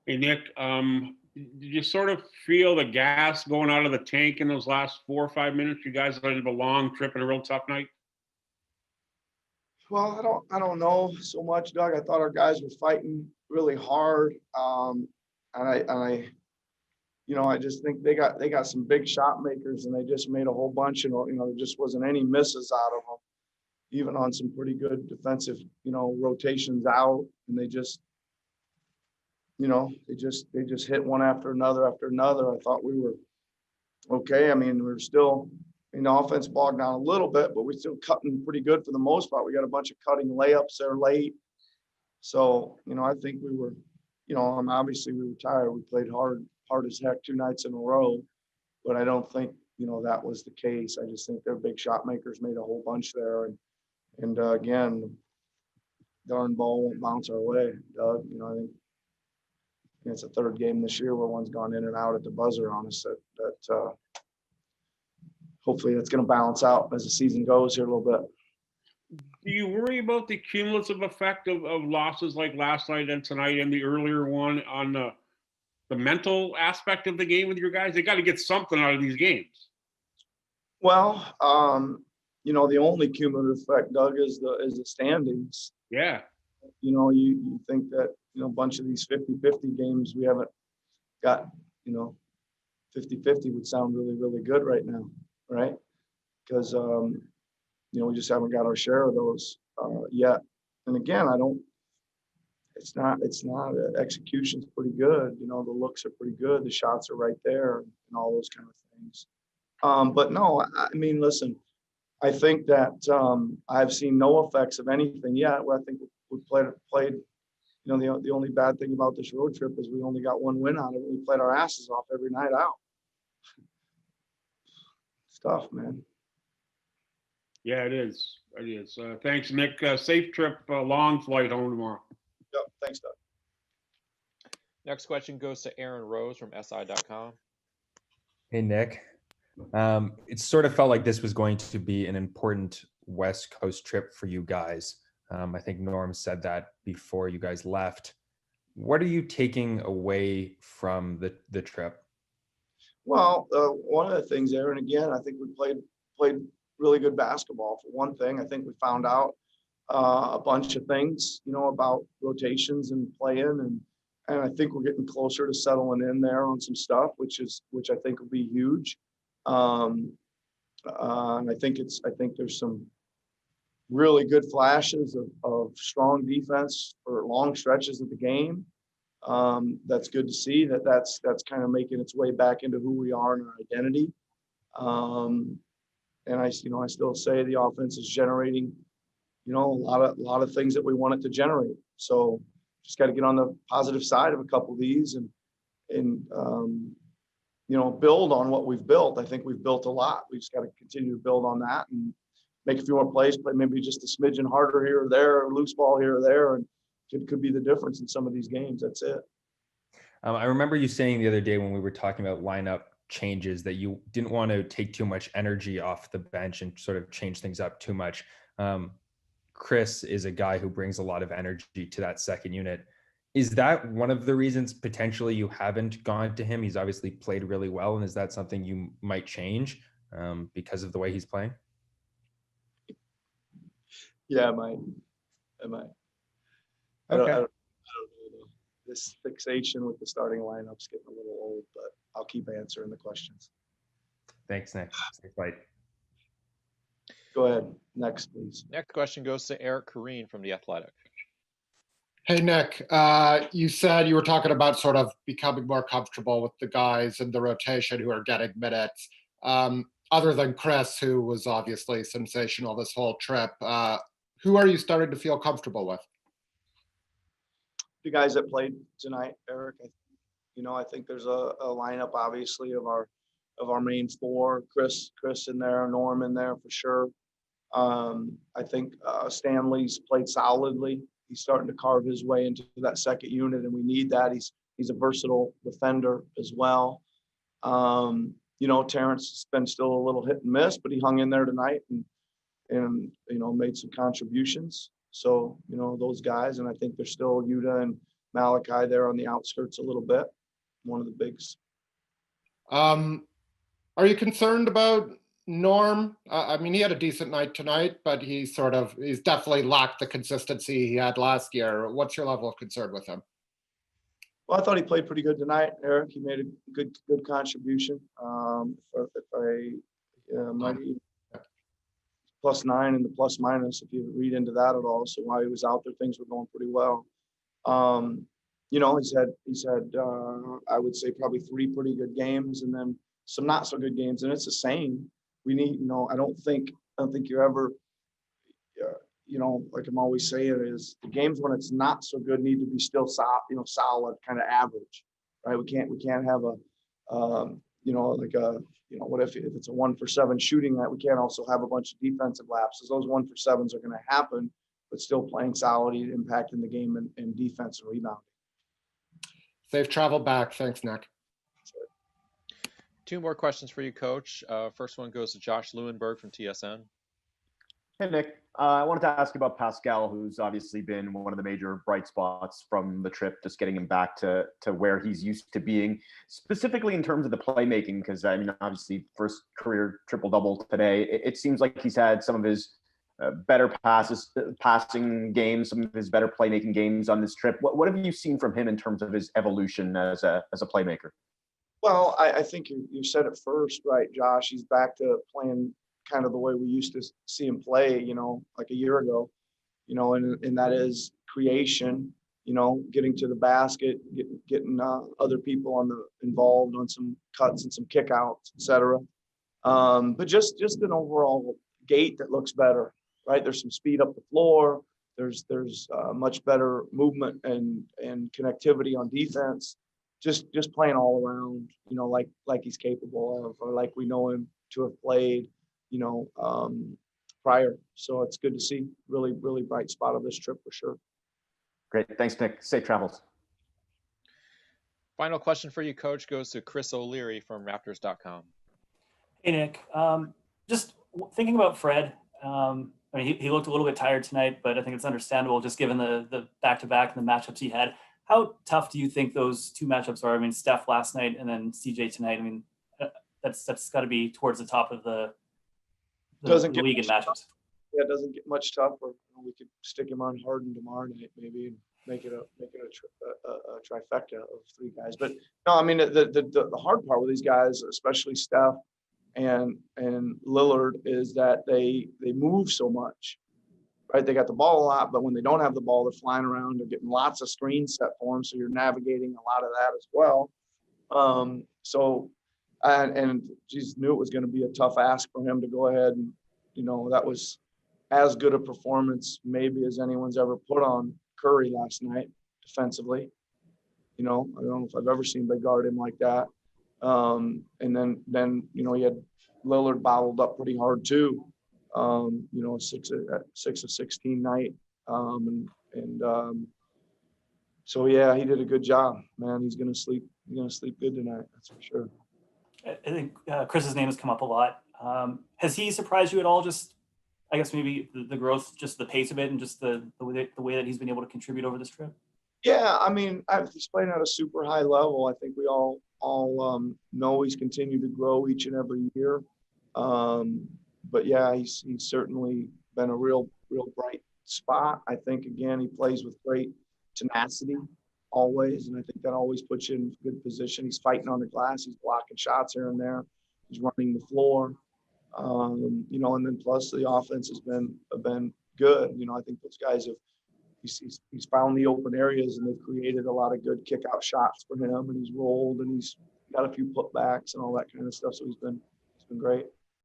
Hey, Nick, did you sort of feel the gas going out of the tank in those last 4 or 5 minutes? You guys had a long trip and a real tough night. Well, I don't know so much, Doug. I thought our guys were fighting really hard. I just think they got some big shot makers, and they just made a whole bunch, and there just wasn't any misses out of them, even on some pretty good defensive, rotations out, and they just hit one after another after another. I thought we were okay. I mean, we were still, offense bogged down a little bit, but we're still cutting pretty good for the most part. We got a bunch of cutting layups there late. So, I think we were, obviously we were tired. We played hard as heck 2 nights in a row, but I don't think, that was the case. I just think their big shot makers made a whole bunch there. And again, darn ball won't bounce our way, Doug. I think it's the third game this year where one's gone in and out at the buzzer on us that hopefully that's going to balance out as the season goes here a little bit. Do you worry about the cumulative effect of losses like last night and tonight and the earlier one on the mental aspect of the game with your guys? They got to get something out of these games. Well, the only cumulative effect, Doug, is the standings. Yeah. You think that, a bunch of these 50-50 games we haven't got, 50-50 would sound really, really good right now, right? Because, we just haven't got our share of those yet. And again, it's not, execution's pretty good. The looks are pretty good. The shots are right there and all those kind of things. But no, I mean, listen, I think that I've seen no effects of anything yet. Well, I think we played. The only bad thing about this road trip is we only got one win out of it. We played our asses off every night out. It's tough, man. Yeah, it is. It is. Thanks, Nick. Safe trip, long flight home tomorrow. Yep. Thanks, Doug. Next question goes to Aaron Rose from SI.com. Hey, Nick. It sort of felt like this was going to be an important West Coast trip for you guys. I think Norm said that before you guys left. What are you taking away from the trip? Well, one of the things, Aaron, again, I think we played really good basketball. For one thing, I think we found out a bunch of things, about rotations and playing, and I think we're getting closer to settling in there on some stuff, which I think will be huge. And I think there's some really good flashes of strong defense for long stretches of the game. That's good to see that's kind of making its way back into who we are and our identity. And I still say the offense is generating, a lot of things that we want it to generate. So just got to get on the positive side of a couple of these and build on what we've built. I think we've built a lot. We just got to continue to build on that and make a few more plays, play maybe just a smidgen harder here or there, or loose ball here or there, and it could be the difference in some of these games. That's it. I remember you saying the other day when we were talking about lineup changes that you didn't want to take too much energy off the bench and sort of change things up too much. Chris is a guy who brings a lot of energy to that second unit. Is that one of the reasons potentially you haven't gone to him? He's obviously played really well. And is that something you might change because of the way he's playing? Yeah, I might. I don't know. This fixation with the starting lineup's getting a little old, but I'll keep answering the questions. Thanks, Nick. Safe flight. Go ahead. Next, please. Next question goes to Eric Corrine from The Athletic. Hey, Nick, you said you were talking about sort of becoming more comfortable with the guys in the rotation who are getting minutes. Other than Chris, who was obviously sensational this whole trip, who are you starting to feel comfortable with? The guys that played tonight, Eric. I think there's a lineup, obviously, of our main four. Chris in there, Norm in there for sure. I think Stanley's played solidly. He's starting to carve his way into that second unit, and we need that. He's a versatile defender as well. Terrence has been still a little hit and miss, but he hung in there tonight and made some contributions. So, those guys, and I think there's still Yuta Malachi there on the outskirts a little bit, one of the bigs. Are you concerned about Norm? I mean, he had a decent night tonight, but he's definitely lacked the consistency he had last year. What's your level of concern with him? Well, I thought he played pretty good tonight, Eric. He made a good contribution. If I might +9 in the plus minus, if you read into that at all. So while he was out there, things were going pretty well. He's had I would say probably 3 pretty good games and then some not so good games. And it's the same. We need, I don't think you're ever, like I'm always saying, is the games when it's not so good need to be still solid, kind of average, right? We can't have what if it's a 1 for 7 shooting night? We can't also have a bunch of defensive lapses. Those 1 for 7s are going to happen, but still playing solid, impacting the game and defense and rebounding. Safe travel back. Thanks, Nick. 2 more questions for you, Coach. First one goes to Josh Lewenberg from TSN. Hey, Nick. I wanted to ask you about Pascal, who's obviously been one of the major bright spots from the trip, just getting him back to where he's used to being, specifically in terms of the playmaking, because, I mean, obviously, first career triple-double today. It seems like he's had some of his better passing games, some of his better playmaking games on this trip. What have you seen from him in terms of his evolution as a playmaker? Well, I think you said it first, right, Josh? He's back to playing kind of the way we used to see him play, like a year ago, and that is creation, getting to the basket, getting other people involved on some cuts and some kickouts, etc. But just an overall gait that looks better, right? There's some speed up the floor. There's much better movement and connectivity on defense. Just playing all around, like he's capable of, or like we know him to have played, prior. So it's good to see. Really, really bright spot of this trip for sure. Great. Thanks, Nick. Safe travels. Final question for you, Coach, goes to Chris O'Leary from Raptors.com. Hey, Nick. Just thinking about Fred. He looked a little bit tired tonight, but I think it's understandable just given the back-to-back and the matchups he had. How tough do you think those 2 matchups are? I mean, Steph last night and then CJ tonight. I mean, that's got to be towards the top of the league in matchups. Yeah, it doesn't get much tougher. We could stick him on Harden tomorrow night, maybe, and make it a trifecta of 3 guys. But no, I mean the hard part with these guys, especially Steph and Lillard, is that they move so much. Right, they got the ball a lot, but when they don't have the ball, they're flying around. They're getting lots of screens set for them, so you're navigating a lot of that as well. And Jesus knew it was going to be a tough ask for him to go ahead and, that was as good a performance maybe as anyone's ever put on Curry last night defensively. I don't know if I've ever seen they guard him like that. And then he had Lillard bottled up pretty hard too. 6 of 16 night. So yeah, he did a good job, man. He's going to sleep good tonight. That's for sure. I think Chris's name has come up a lot. Has he surprised you at all? Just, I guess maybe the growth, just the pace of it, and just the way that he's been able to contribute over this trip. Yeah, I mean, he's playing at a super high level. I think we all know he's continued to grow each and every year. But yeah, he's certainly been a real bright spot. I think, again, he plays with great tenacity always, and I think that always puts you in good position. He's fighting on the glass. He's blocking shots here and there. He's running the floor. And then plus the offense has been good. I think those guys he's found the open areas, and they've created a lot of good kick out shots for him, and he's rolled, and he's got a few putbacks and all that kind of stuff. So he's been great.